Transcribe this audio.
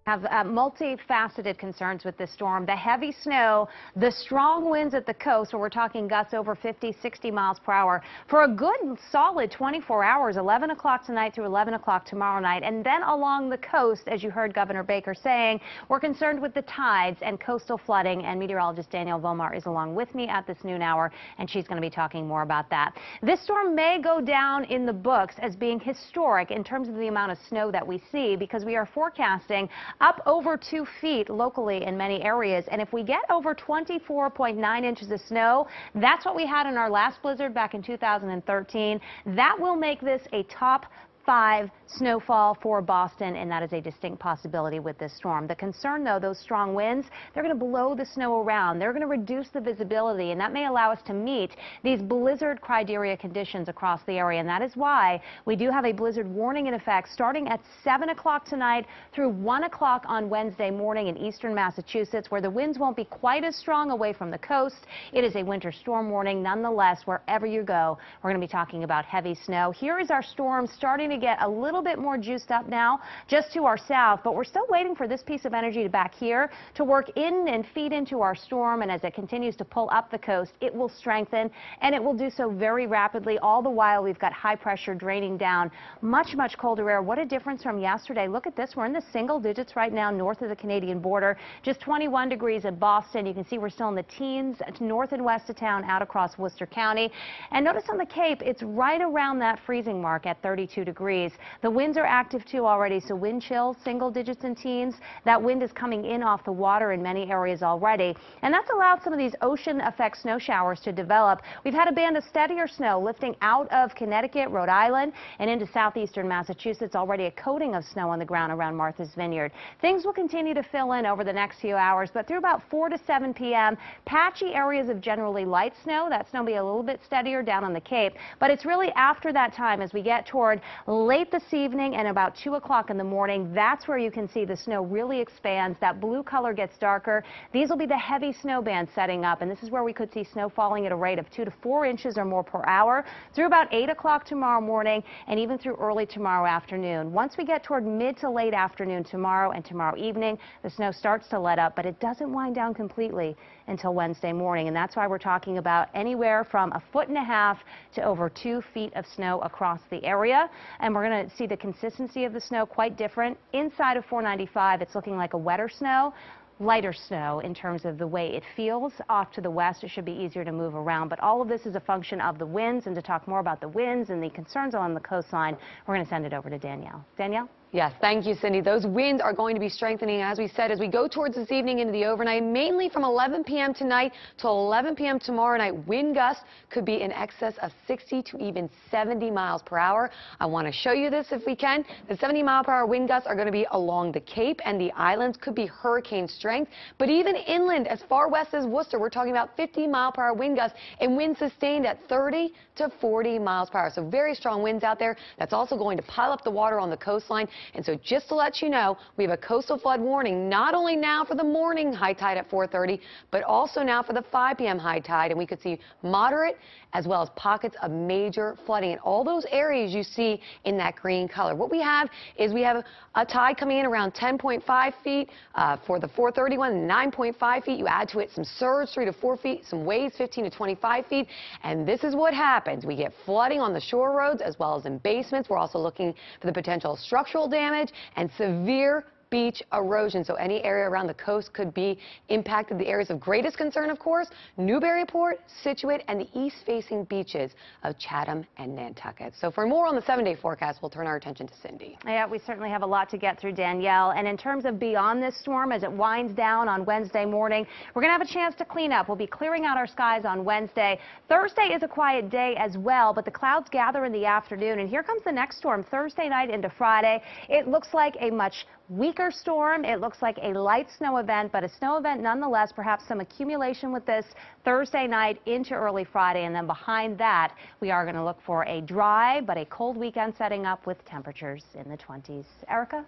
Have multifaceted concerns with this storm. The heavy snow, the strong winds at the coast, where we're talking gusts over 50, 60 miles per hour for a good solid 24 hours, 11 o'clock tonight through 11 o'clock tomorrow night. And then along the coast, as you heard Governor Baker saying, we're concerned with the tides and coastal flooding. And meteorologist Danielle Vomar is along with me at this noon hour, and she's going to be talking more about that. This storm may go down in the books as being historic in terms of the amount of snow that we see, because we are forecasting up over 2 feet locally in many areas. And if we get over 24.9 inches of snow, that's what we had in our last blizzard back in 2013. That will make this a top 5 snowfall for Boston, and that is a distinct possibility with this storm. The concern, though, those strong winds, they're going to blow the snow around. They're going to reduce the visibility, and that may allow us to meet these blizzard criteria conditions across the area. And that is why we do have a blizzard warning in effect starting at 7 o'clock tonight through 1 o'clock on Wednesday morning in eastern Massachusetts, where the winds won't be quite as strong away from the coast. It is a winter storm warning. Nonetheless, wherever you go, we're going to be talking about heavy snow. Here is our storm starting to get a little bit more juiced up now just to our south, but we're still waiting for this piece of energy to back here to work in and feed into our storm. And as it continues to pull up the coast, it will strengthen, and it will do so very rapidly. All the while, we've got high pressure draining down much colder air. What a difference from yesterday. Look at this. We're in the single digits right now north of the Canadian border. Just 21 degrees in Boston. You can see we're still in the teens north and west of town out across Worcester County. And notice on the Cape, it's right around that freezing mark at 32 degrees. The winds are active too already, so wind chill, single digits and teens. That wind is coming in off the water in many areas already, and that's allowed some of these ocean effect snow showers to develop. We've had a band of steadier snow lifting out of Connecticut, Rhode Island, and into southeastern Massachusetts. Already a coating of snow on the ground around Martha's Vineyard. Things will continue to fill in over the next few hours, but through about 4 to 7 p.m., patchy areas of generally light snow. That snow will be a little bit steadier down on the Cape, but it's really after that time, as we get toward late this evening and about 2 o'clock in the morning, that's where you can see the snow really expands. That blue color gets darker. These will be the heavy snow bands setting up, and this is where we could see snow falling at a rate of 2 to 4 inches or more per hour through about 8 o'clock tomorrow morning and even through early tomorrow afternoon. Once we get toward mid to late afternoon tomorrow and tomorrow evening, the snow starts to let up, but it doesn't wind down completely until Wednesday morning, and that's why we're talking about anywhere from 1.5 feet to over 2 feet of snow across the area. And we're going to see the consistency of the snow quite different. Inside of 495, it's looking like a wetter snow, lighter snow in terms of the way it feels. Off to the west, it should be easier to move around. But all of this is a function of the winds. And to talk more about the winds and the concerns along the coastline, we're going to send it over to Danielle. Danielle? Yes, thank you, Cindy. Those winds are going to be strengthening, as we said, as we go towards this evening into the overnight, mainly from 11 p.m. tonight to 11 p.m. tomorrow night. Wind gusts could be in excess of 60 to even 70 miles per hour. I want to show you this if we can. The 70-mile-per-hour wind gusts are going to be along the Cape and the islands, could be hurricane strength. But even inland, as far west as Worcester, we're talking about 50-mile-per-hour wind gusts and winds sustained at 30 to 40 miles per hour. So very strong winds out there. That's also going to pile up the water on the coastline. And so just to let you know, we have a coastal flood warning, not only now for the morning high tide at 4:30, but also now for the 5 p.m. high tide. And we could see moderate as well as pockets of major flooding in all those areas you see in that green color. What we have is we have a tide coming in around 10.5 feet for the 4:31, 9.5 feet. You add to it some surge, 3 to 4 feet, some waves, 15 to 25 feet. And this is what happens. We get flooding on the shore roads as well as in basements. We're also looking for the potential structural damage and severe beach erosion. So any area around the coast could be impacted. The areas of greatest concern, of course, Newburyport, Scituate, and the east-facing beaches of Chatham and Nantucket. So for more on the 7-day forecast, we'll turn our attention to Cindy. Yeah, we certainly have a lot to get through, Danielle. And in terms of beyond this storm, as it winds down on Wednesday morning, we're going to have a chance to clean up. We'll be clearing out our skies on Wednesday. Thursday is a quiet day as well, but the clouds gather in the afternoon. And here comes the next storm Thursday night into Friday. It looks like a much weaker storm. It looks like a light snow event, but a snow event nonetheless. Perhaps some accumulation with this Thursday night into early Friday, and then behind that we are going to look for a dry but a cold weekend setting up with temperatures in the 20s. Erica?